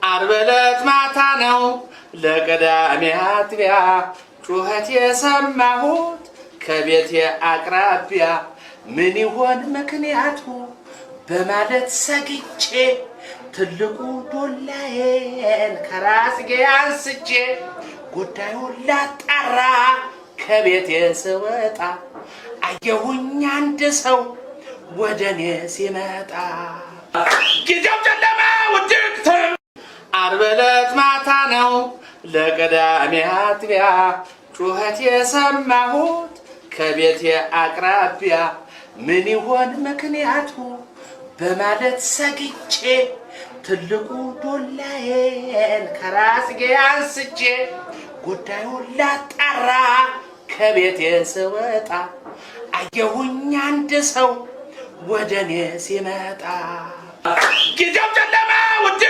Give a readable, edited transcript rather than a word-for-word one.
አርበለት ማታ ነው ለቀዳሜ አጥቢያ ጩኸት የሰማሁት ከቤቴ አቅራቢያ ምን ይሆን ምክንያቱ በማለት ሰግቼ ትልቁ ዶላዬን ከራስጌ አንስቼ ጉዳዩን ላጣራ ከቤቴ ስወጣ አየሁኝ አንድ ሰው ወደኔ ሲመጣ ጊዜው ጨለማ ውድቅት አርበለት ማታ ነው ለቀዳሜ አጥቢያ ጩኸት የሰማሁት ከቤቴ አቅራቢያ ምን ይሆን ምክንያቱ በማለት ሰግቼ ትልቁ ዶላዬን ከራስጌ አንስቼ ጉዳዩን ላጣራ ከቤቴ ስወጣ አየሁኝ አንድ ሰው ወደኔ ሲመጣ ጊዜው ጨለማ ውድ